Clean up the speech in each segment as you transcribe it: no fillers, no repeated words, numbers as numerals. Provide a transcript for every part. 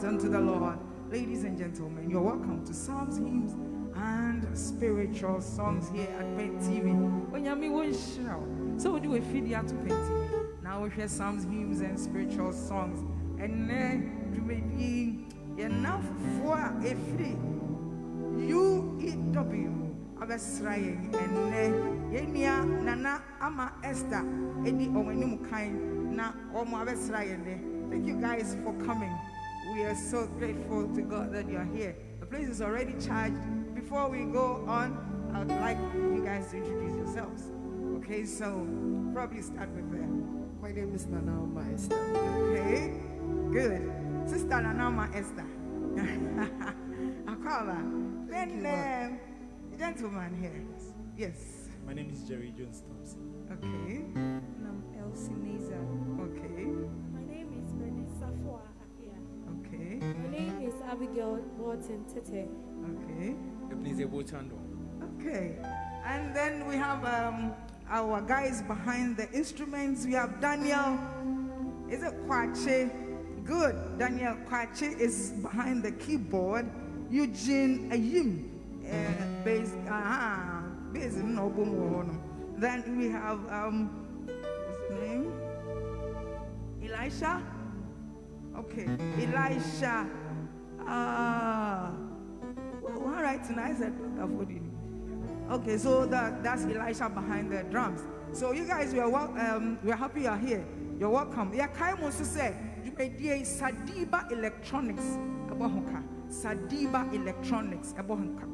Unto the Lord. Ladies and gentlemen, you're welcome to Psalms, Hymns, and Spiritual Songs here at Pen TV. When you won't shout, so we do a video to Pen TV. Now we hear Psalms, Hymns, and Spiritual Songs. And then you may be enough for a free UEW. Abesraye and Yenia Nana Ama Esther Eddie Owenumukai na Omo Abesraye. Thank you guys for coming. We are so grateful to God that you are here. The place is already charged. Before we go on, I would like you guys to introduce yourselves. Okay, so probably start with them. My name is Nanaoma Esther. Okay, good. Sister Nanaoma Esther. I call her. Then gentleman here. Yes. My name is Jerry Jones Thompson. Okay. And I'm Elsie Neza. Okay. My name is Melissa Foa. Okay. My name is Abigail Morton Tete. Okay. Okay. And then we have our guys behind the instruments. We have Daniel. Is it Kwache? Good. Daniel Kwache is behind the keyboard. Eugene Ayim. Bass. Bass in Nobumo. Then we have what's his name? Elisha. Okay, Elisha. All right, tonight I said, okay, so that's Elisha behind the drums. So you guys, we're happy you're here. You're welcome. Yeah, Kai wants to say, you may do Sadiba Electronics. Sadiba Electronics.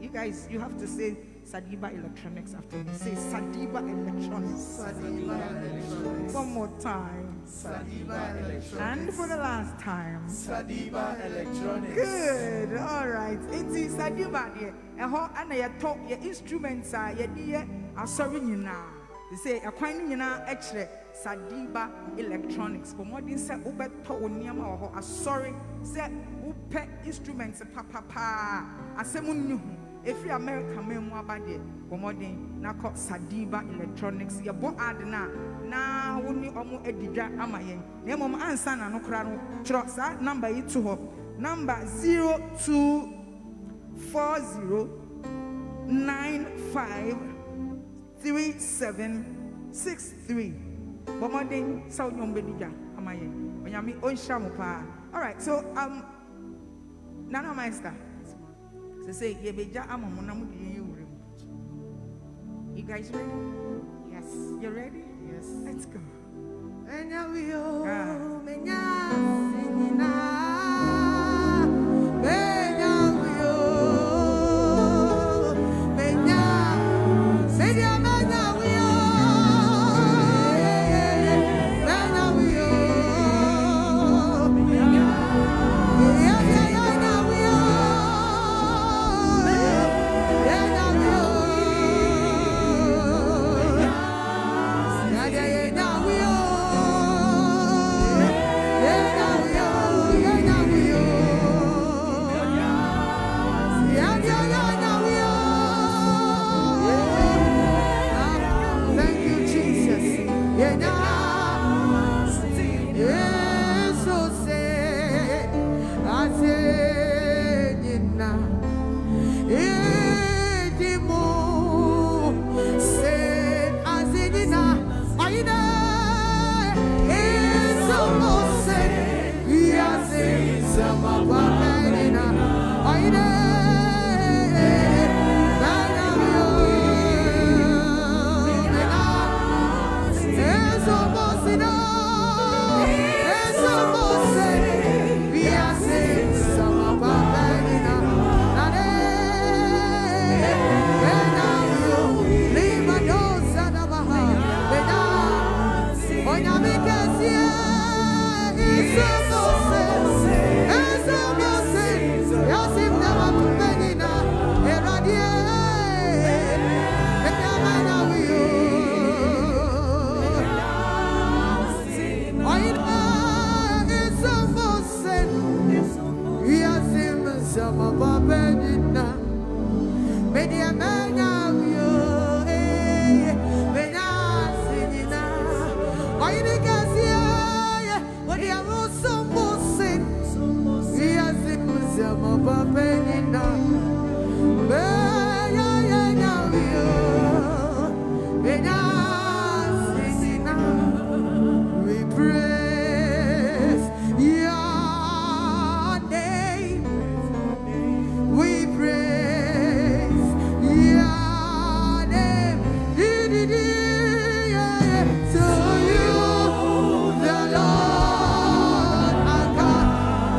You guys, you have to say Sadiba Electronics after me. Say Sadiba Electronics. Sadiba Electronics. One more time. Sadiba Electronics. And for the last time. Sadiba Electronics. Good. All right. It's Sadiba there. And you talk your instruments are your dear are sorry now. They say a quine actually Sadiba Electronics. For more than say Uber Tonyama or a sorry say Upe instruments papa. I say Munu. If you American memoir by the Bomodin, now called Sadiba Electronics, your boy Adena, now only almost a digger Amayan. Name of answer and no crown. Trust that number it to her. Number 0240953763. Bomodin, South Yombedija Amayan. When you meet on Shamupa. All right, so Nana Meister. So say, you guys ready? Yes. You ready? Yes. Let's go.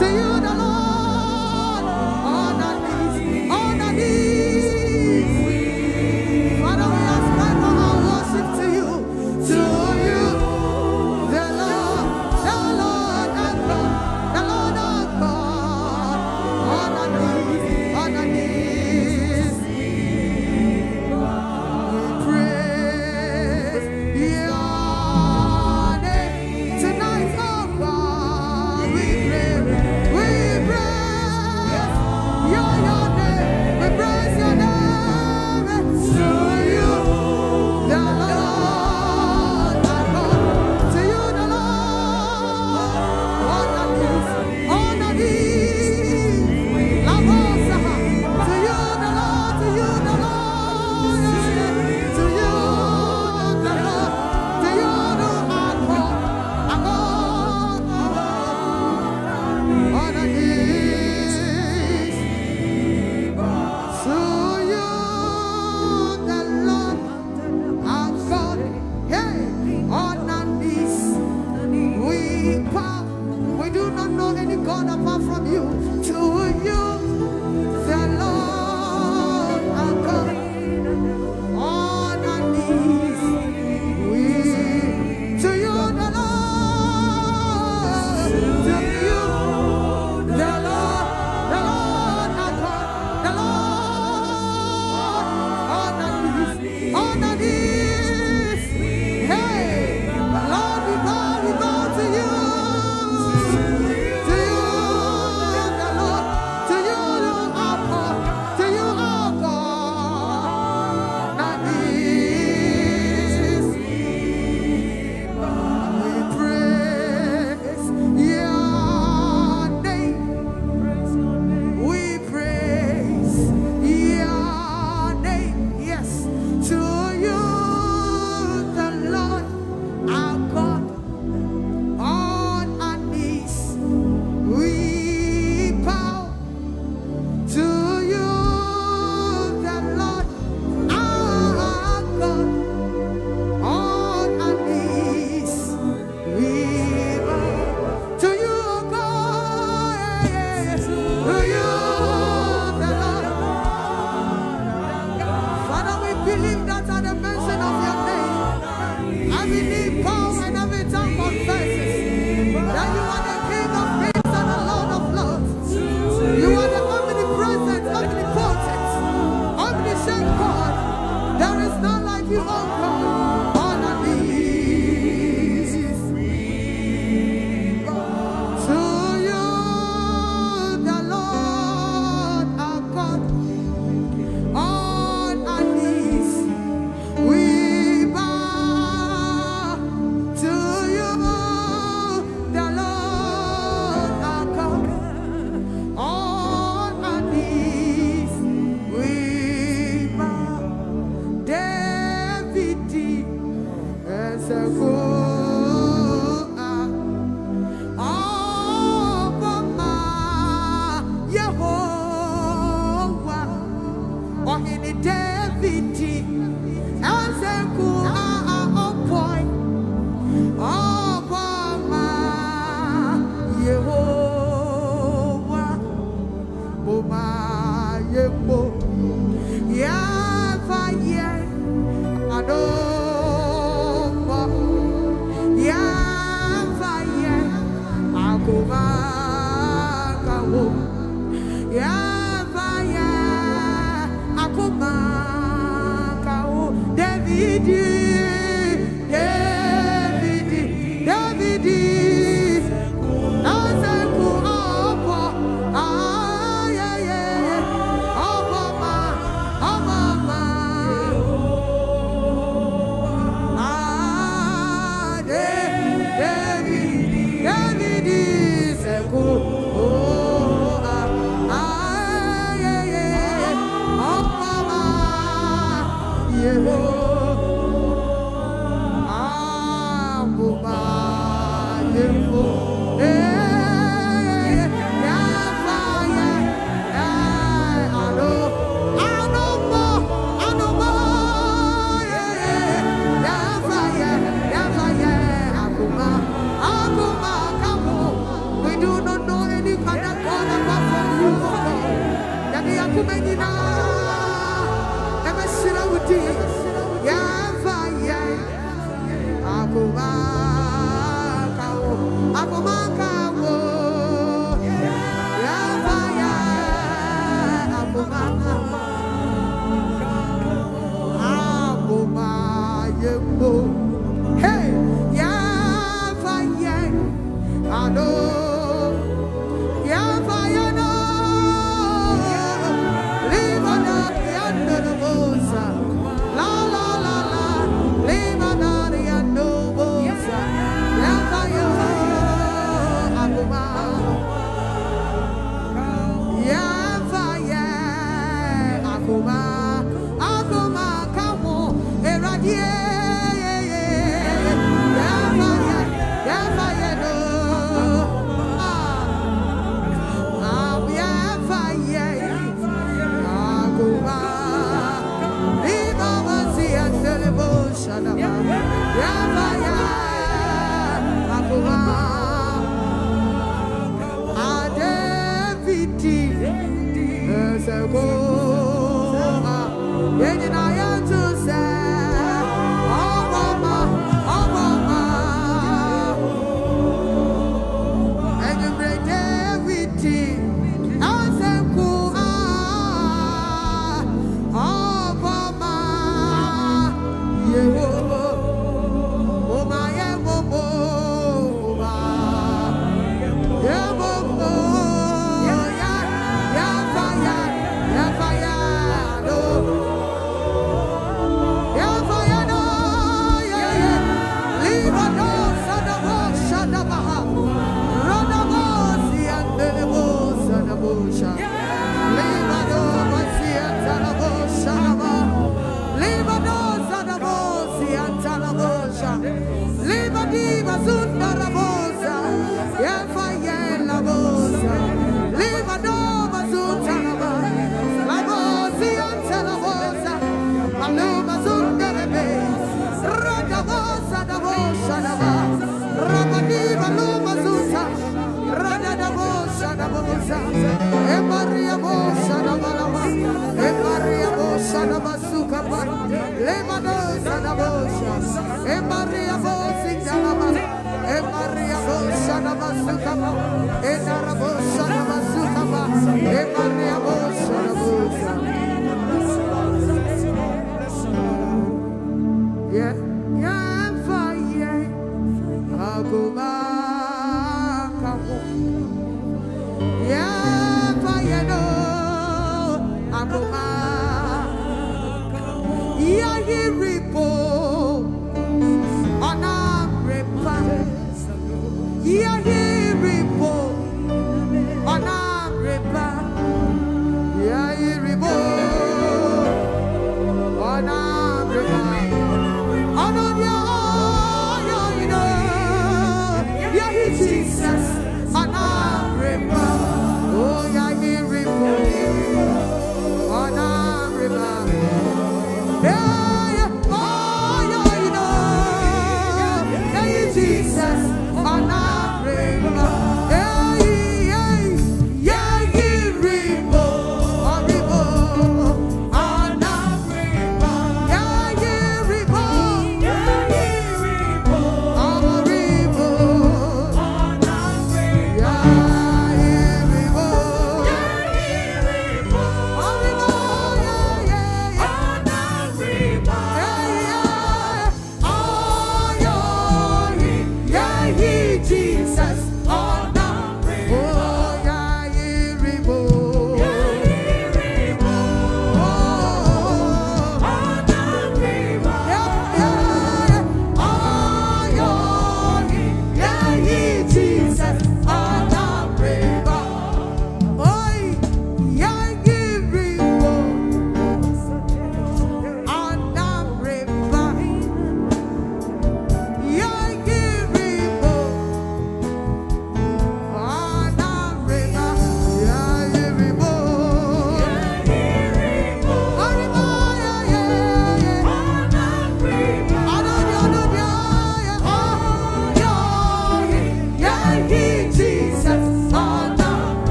To you, the Lord,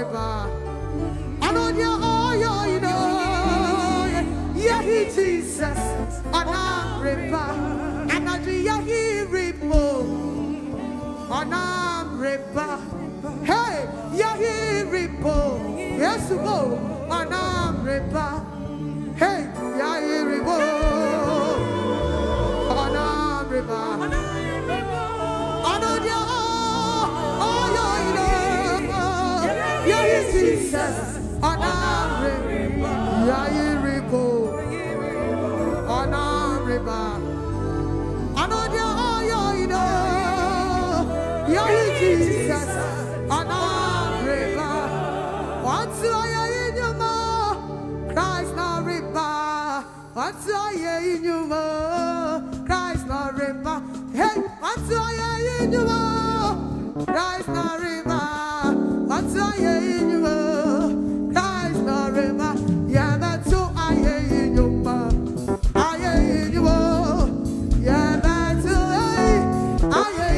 river. I know you all you know. Yeah, he Jesus. Anam river. And I do yeah he river. Anam river. Hey, yeah he river. Yes, go. Anam river. Hey, yeah he river. Anam river. I know you all you know. Yeah, he Jesus. Anam river. Yeah, he river. Anam river. I know you all you know. Yeah, he Jesus. Anam river. What's in your mouth? Christ no river. What's in your mouth? Christ no river. Hey, what's in your mouth? Christ no river. What's in your mouth? Christ no river. Yeah, that's so I in your mouth. I in your mouth. Yeah, that's so I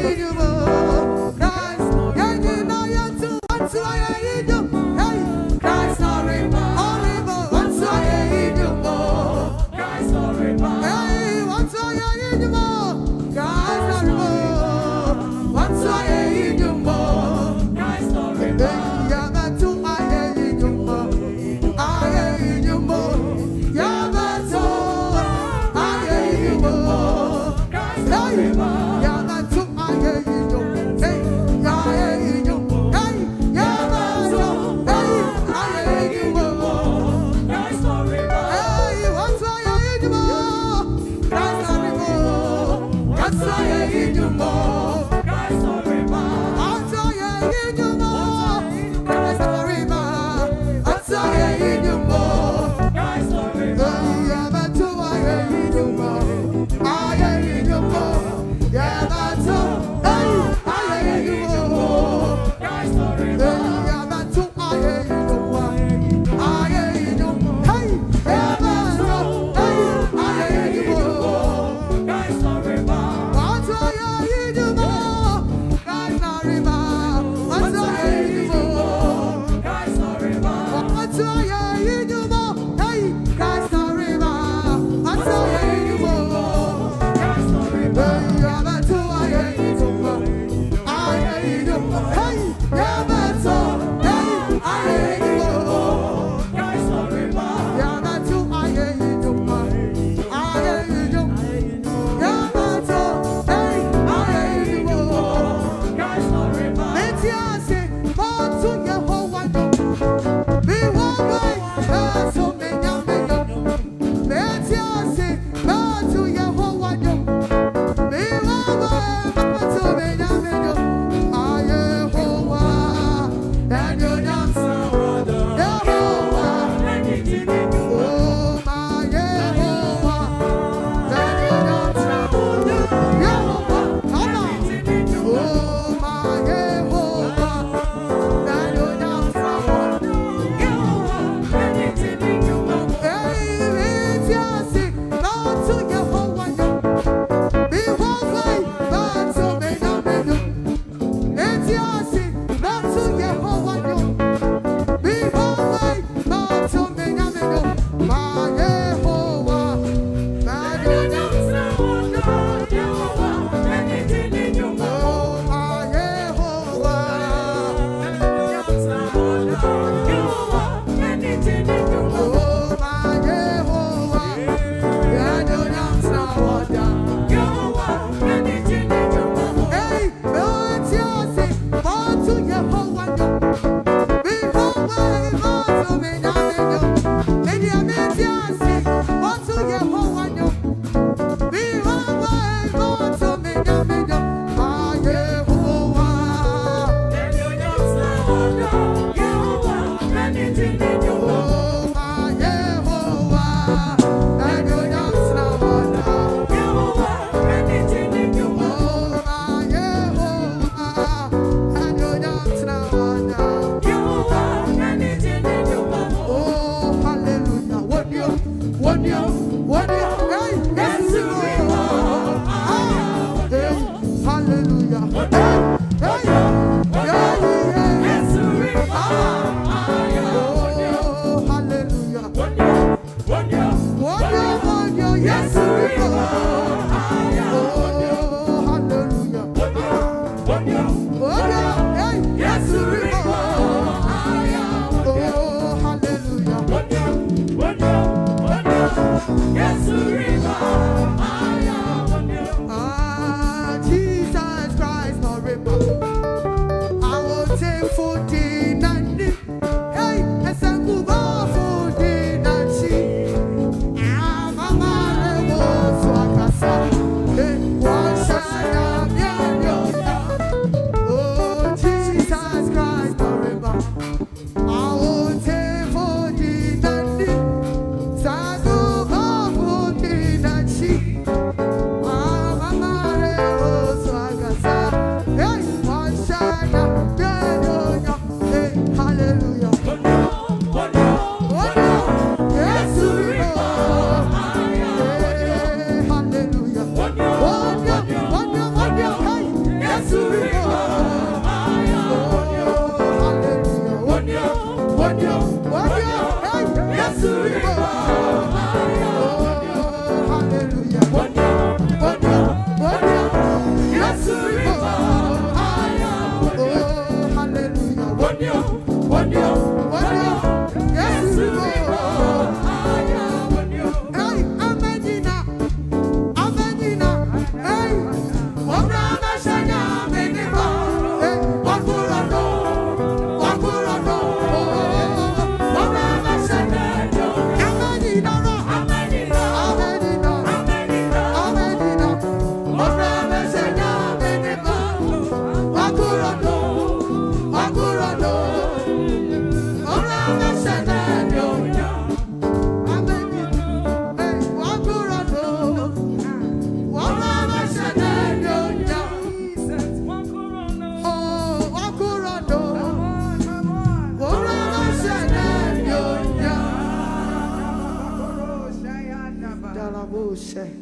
in your mouth. Christ, yeah, you know you're too. What's in your mouth? Hey, Christ no river. Oh, river. What's in your mouth? Christ no river. Hey, what's in your mouth? Christ no river. What's in your mouth?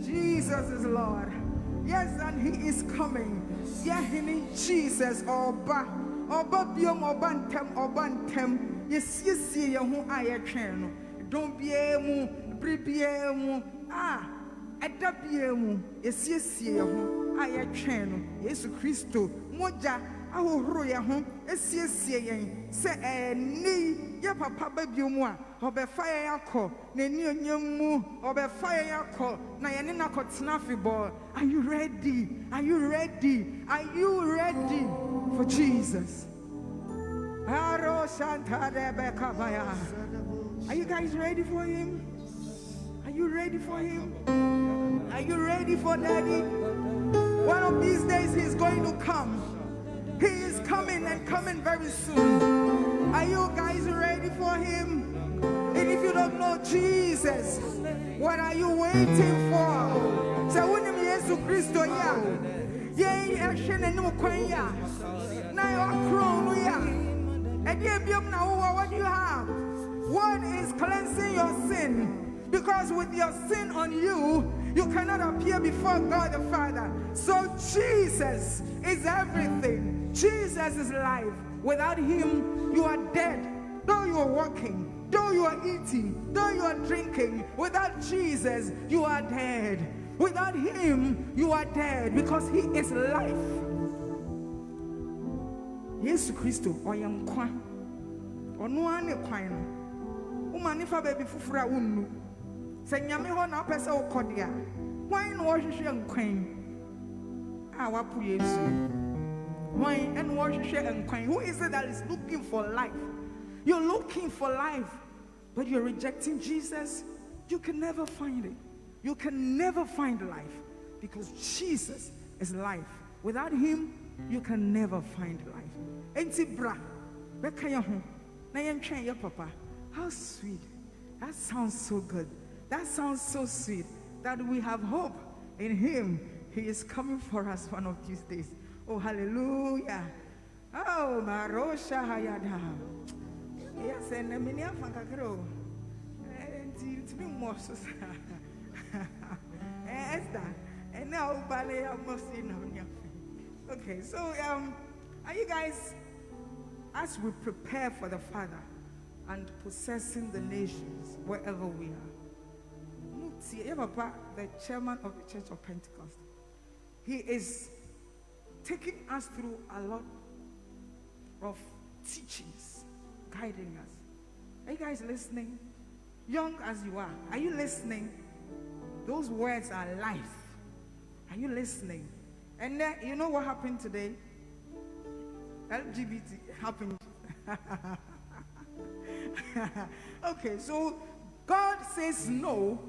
Jesus is Lord. Yes, and He is coming. Yeah, He needs Jesus. Oba biom obantem. Yes, who I am. Don't be emu, bribiemu. Edabiemu. Yes, who I am. Yes, Christo. Moja. Ahoro ya ho esiesie yen se ni ye papa babiomua obefa ya yakọ na ni onyammu obefa ya yakọ na ye ne nakotena fibo. Are you ready? Are you ready? Are you ready for Jesus? Are you guys ready for Him? Are you ready for Him? Are you ready for Daddy? One of these days He's going to come. He is coming and coming very soon. Are you guys ready for Him? And if you don't know Jesus, what are you waiting for? So when you Jesus Christ, yeah, action and no quaya. Now you're crown, yeah. And what do you have? What is cleansing your sin? Because with your sin on you, you cannot appear before God the Father. So Jesus is everything. Jesus is life. Without Him, you are dead. Though you are walking, though you are eating, though you are drinking, without Jesus, you are dead. Without Him, you are dead because He is life. Jesus Christ, oyam kwa. Onu ane kwan. Umanifa baby fufura unu. Se nyame ho na pese okodia. Why no hwehwe nkwan? Wapu Yesu. Why and hwehwe nkwan? Who is it that is looking for life? You're looking for life, but you're rejecting Jesus. You can never find it. You can never find life because Jesus is life. Without Him, you can never find life. Enti bra, beka ya ho. Na yentwen ya papa. How sweet. That sounds so good. That sounds so sweet that we have hope in Him. He is coming for us one of these days. Oh, hallelujah. Oh, Marosha Hayada. Yes, and the Minia Fankakro. And to be more so. Esther. And now, Ballet, I must see now. Okay, so, are you guys, as we prepare for the Father and possessing the nations wherever we are? Papa, the chairman of the Church of Pentecost, he is taking us through a lot of teachings, guiding us. Are you guys listening? Young as you are you listening? Those words are life. Are you listening? And then, you know what happened today? LGBT happened. Okay, so God says no,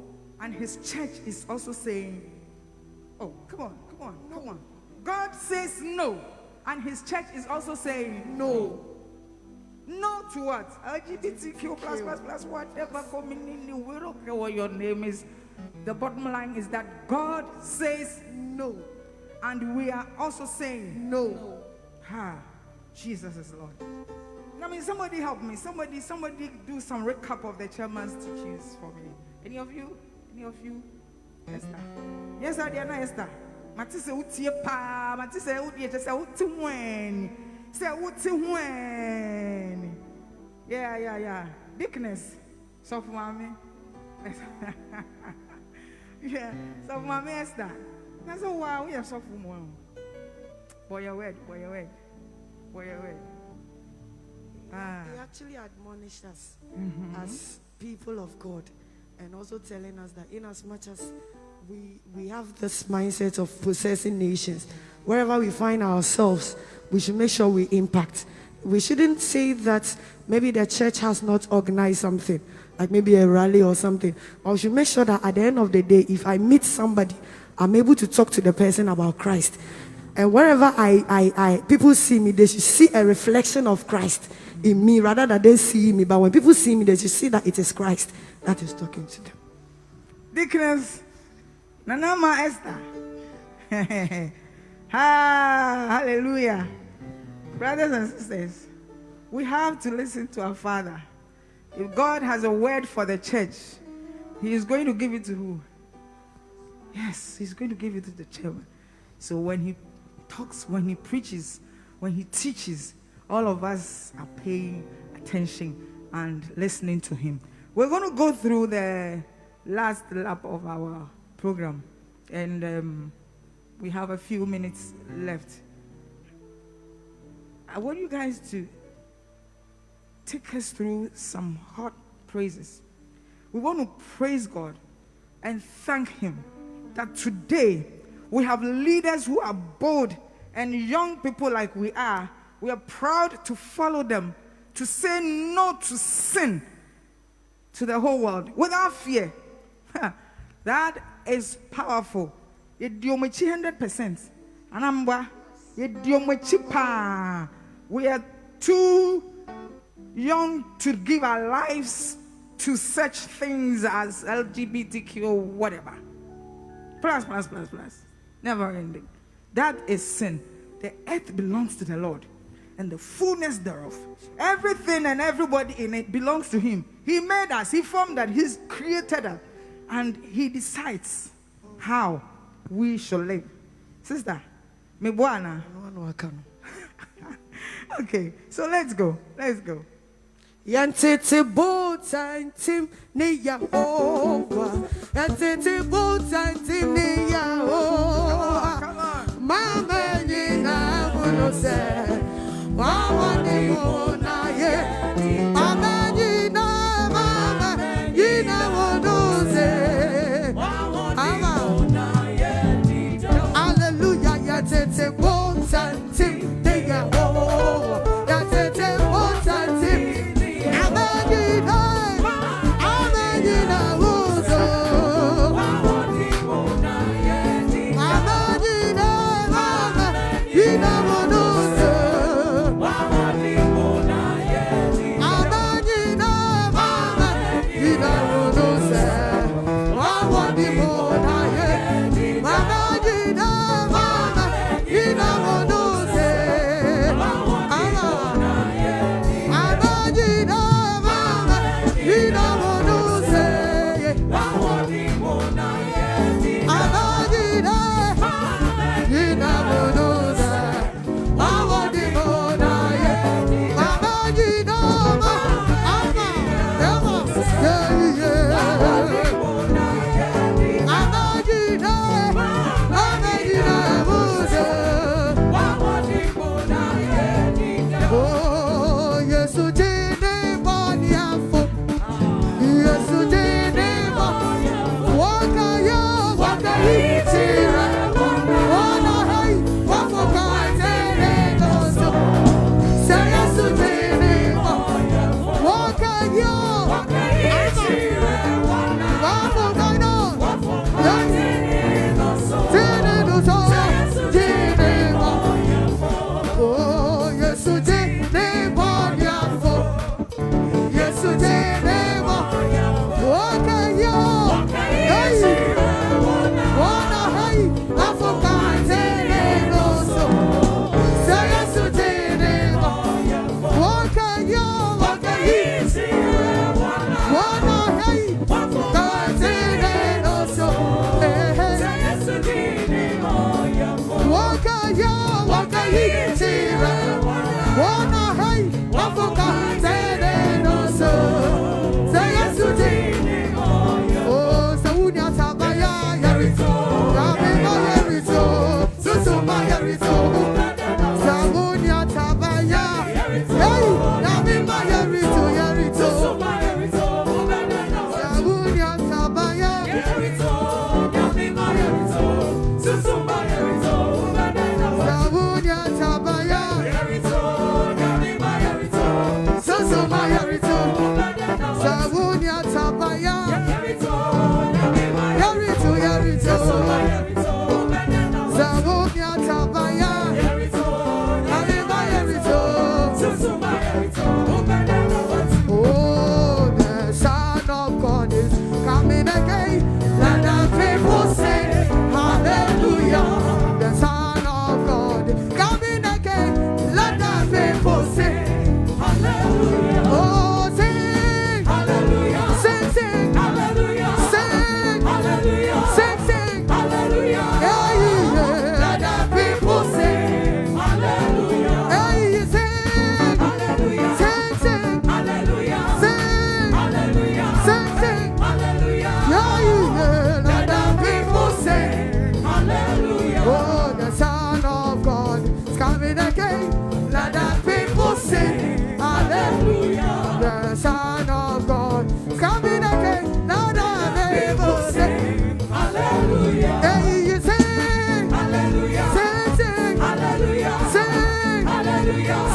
and his church is also saying, oh, come on. God says no, and his church is also saying no. No to what? LGBTQ plus whatever community, we don't care what your name is. The bottom line is that God says no, and we are also saying no. Jesus is Lord. I mean, somebody help me. Somebody do some recap of the chairman's teachings for me. Any of you? Esther. Yes, I did. Esther. Matisse utie pa. Matisse utie just utie when. Say utie when. Yeah. Dickness. So for mommy. Yeah. So for mommy Esther. That's so wow. We are so for mom. Boy, your word. He actually admonished us as people of God, and also telling us that in as much as we have this mindset of possessing nations, wherever we find ourselves, we should make sure we impact. We shouldn't say that maybe the church has not organized something, like maybe a rally or something, but we should make sure that at the end of the day, if I meet somebody, I'm able to talk to the person about Christ. And wherever people see me, they should see a reflection of Christ in me rather than they see me. But when people see me, they should see that it is Christ that is talking to them. Dickness, Nanama Esther. Hallelujah. Brothers and sisters, we have to listen to our Father. If God has a word for the church, he is going to give it to who? Yes, he's going to give it to the chairman. So when he talks, when he preaches, when he teaches, all of us are paying attention and listening to him. We're going to go through the last lap of our program, and we have a few minutes left. I want you guys to take us through some hot praises. We want to praise God and thank him that today we have leaders who are bold, and young people like we are proud to follow them, to say no to sin to the whole world without fear. That is powerful. You do 100%. Anamba, you do pa. We are too young to give our lives to such things as LGBTQ or whatever. Plus. Never ending. That is sin. The earth belongs to the Lord, and the fullness thereof. Everything and everybody in it belongs to him. He made us. He formed us. He's created us. And he decides how we should live. Sister, me buana. Okay, so let's go. Yantete bota intim ne Yahova. Yantete bota intim ne Yahova. Come on. Mama yina munose. Mama ni mona ye. Mama yina munose. Hallelujah. Yantete bota intim ne Yahova. Yantete bota intim. Mama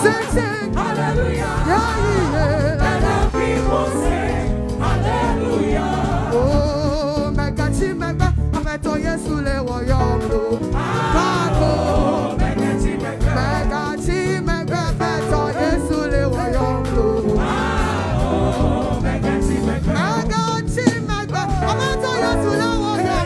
Sing, sing. Hallelujah. Yeah, yeah. Let the people sing. Hallelujah. Oh, Megachi Mega, Ameto Yesule Woyondo. Bako. Megachi Mega, Ameto Yesule Woyondo. Megachi Mega, Ameto Yesule Woyondo. Megachi Mega, Ameto Yesule Woyondo.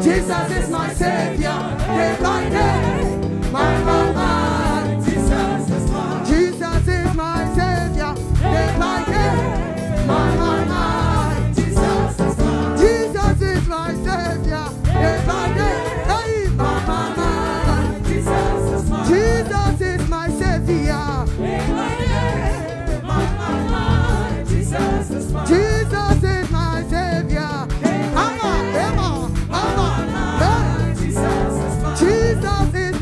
Jesus is my Savior, day by day. My, Jesus is mine. Jesus is my Savior, day by day. My, Jesus is mine. Jesus is my Savior, day by day. Hey, my, Jesus is mine. Jesus is my Savior, day by day. My, Jesus is mine. Jesus is my Savior. Jesus is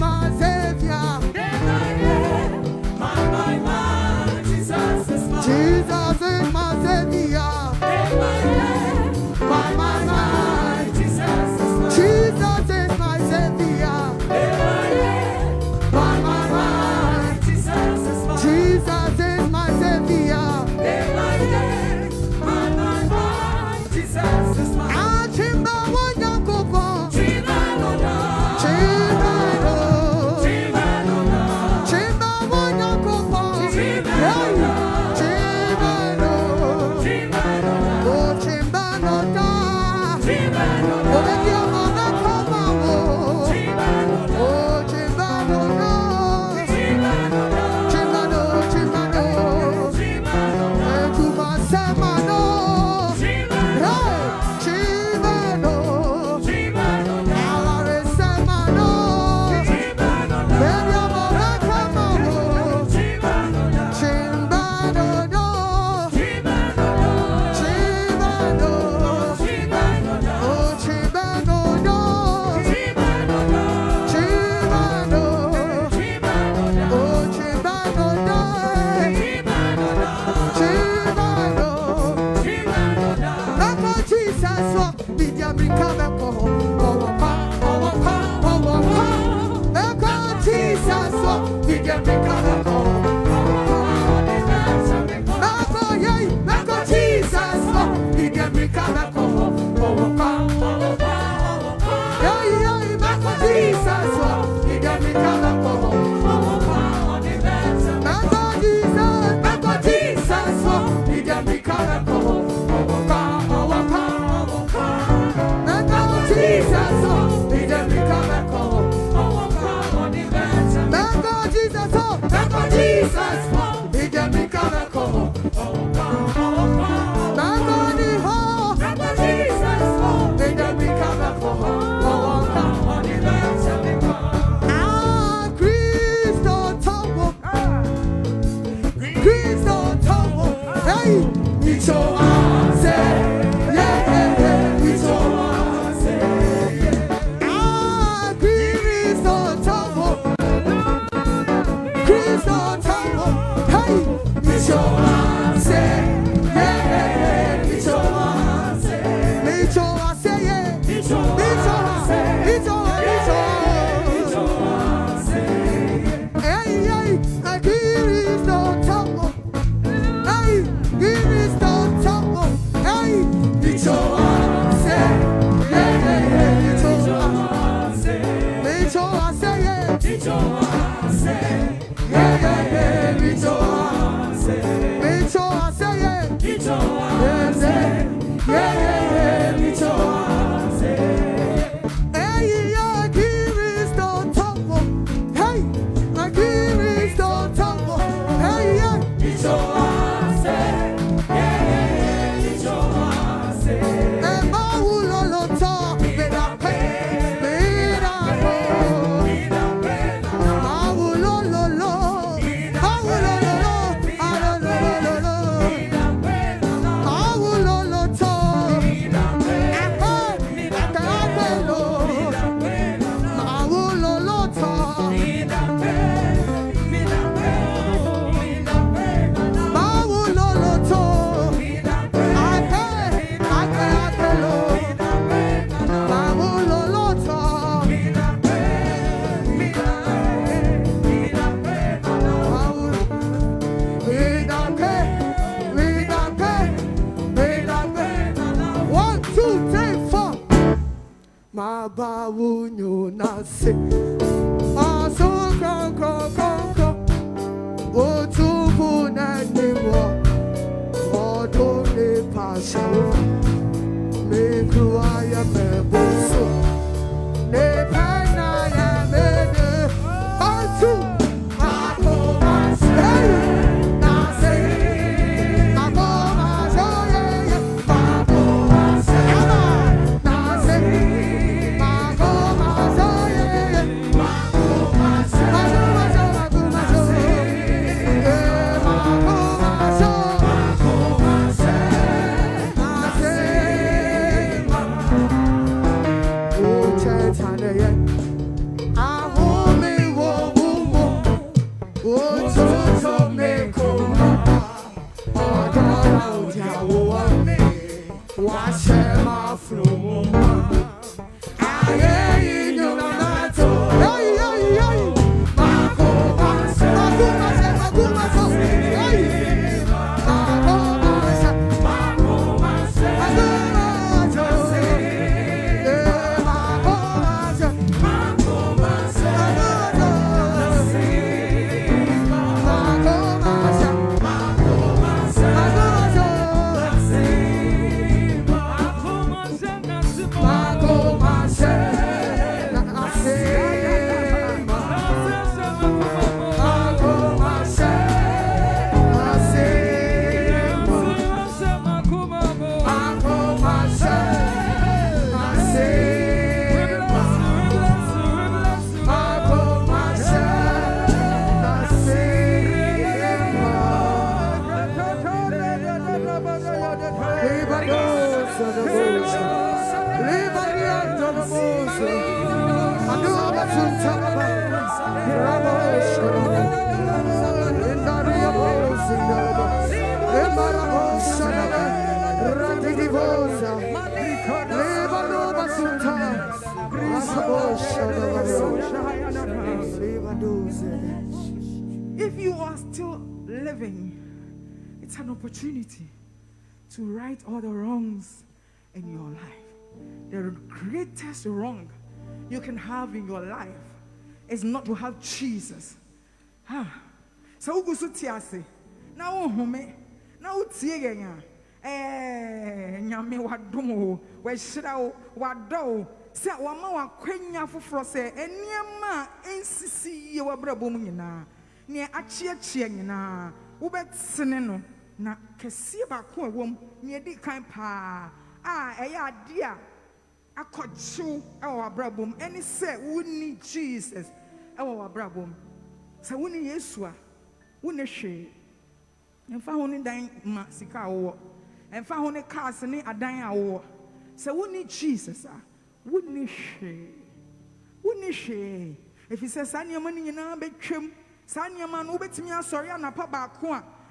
If you are still living, it's an opportunity to right all the wrongs in your life. The greatest wrong you can have in your life is not to have Jesus. So go so tiase. Now home. Now tiega. Nyame wadom we shira wado se wama wakwanya foforo se eniema ensisi ye wabrabom nyina ne achiachia nyina wobetsene no na kese ba ko awom ne di kan pa eya ade a akɔkyew ɛwɔ wabrabom eni se woni Jesus ɛwɔ wabrabom se woni Yesu a woni hwe And found in Masika, and found a cast in a dying. So we need Jesus, wouldn't she? Wouldn't she? If he says, Sanya money in a big trim, Sanya man, Ubetimia, sorry, and a papa,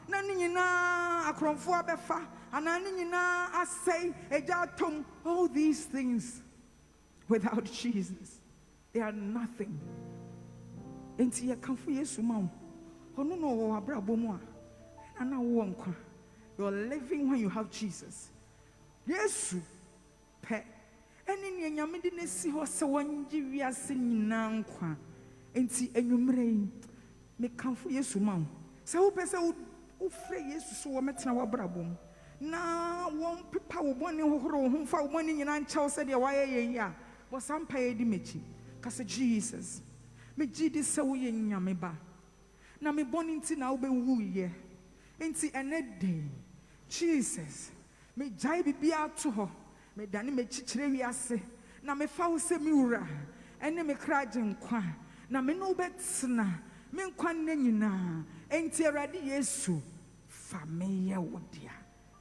Nanina, a cromfo befa, and Nanina, I say, a jatum, all these things without Jesus, they are nothing. Enti ya kamfu Yesu ma ono no wo abrabo mu a na wo nkwa. You're living when you have Jesus. Yesu pe eni ne nyame de nesi ho se wonji wiase nyina nkwa. Enti enwumre me kamfu Yesu ma se wo pese wo frɛ Yesu so wo metena wo abrabo mu na won pepa wo bone hohoro ho fa wo bone nyina nkyɛw se de waye ye ya wo sampa ye di mechi ka se Jesus me jidi se wo ye nyame ba na me boni nti na wo be wu ye nti ene day Jesus me jai bibia to ho me dane me chichire wiase na me fa wo se me wura ene me kraje nkwa na me no betena me nkwa na nyina enti Awurade Yesu fa me ye wodia.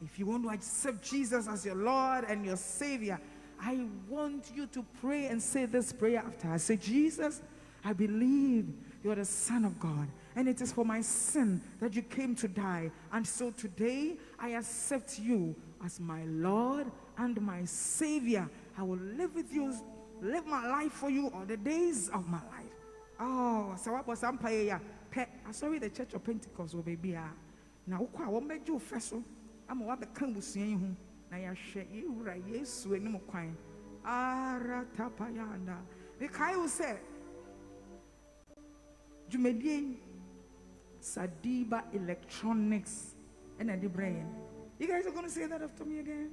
If you want to accept Jesus as your Lord and your Savior, I want you to pray and say this prayer after I say, Jesus, I believe you are the Son of God, and it is for my sin that you came to die. And so today, I accept you as my Lord and my Savior. I will live with you, live my life for you all the days of my life. Oh, so what was Empire? I saw the Church of Pentecost, oh baby. Now, what made you first? I'm what the king was saying. Now, you share you, right? Yes, we no more crying. Tapayanda. The Kai will say, Jumedie Sadiba Electronics and the brain. You guys are going to say that after me again?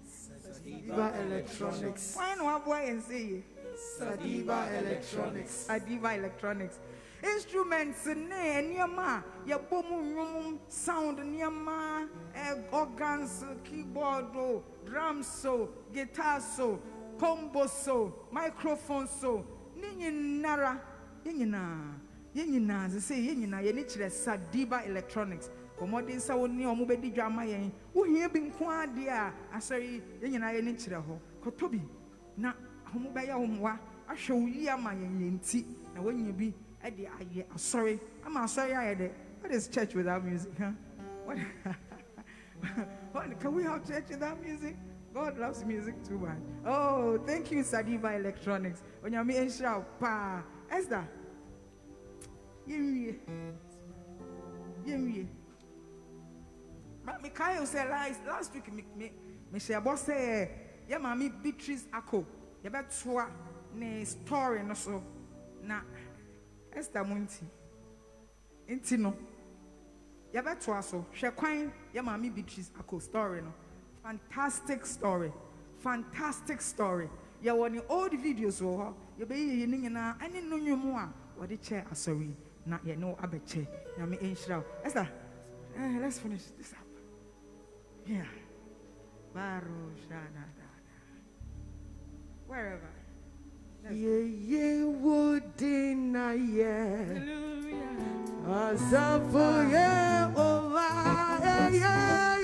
Sadiba Electronics. Find one boy and say it. Sadiba Electronics. Sadiba Electronics. Instruments niyama ya bomu sound niyama organs, keyboard, drums, guitar, combo, microphone, ninyinara yenyina say yenyina ye ni kire Sadiba Electronics. Komodin sa woni omo bedi dwama yen wo hia bi nko ade a asori yenyina ye ni kire ho kotobi na homo be ya homwa ahwe wo yi ama yen yenti na wonya bi ade aye asori ama asori aye de. What is church without music, huh? What can we have church without music? God loves music too much. Oh, thank you Sadiba Electronics. Onyame enhira pa Esther Yemwie. But Mikael said last week me share boss say ya mami Beatrice Ako. Ya betwa ne story no so na Esther Munti. Inti no. Ya betwa so hwe kwan ya mami Beatrice Ako story no. Fantastic story. Ya woni old videos wo ya be ye ni nyina ani no nwumu a wo de che asori. Na ye no abeche na me enhira. Esther, let's finish this up. Yeah. Baro shana da. Wherever. Ye wouldina ye. Hallelujah. Asafu ye over ye.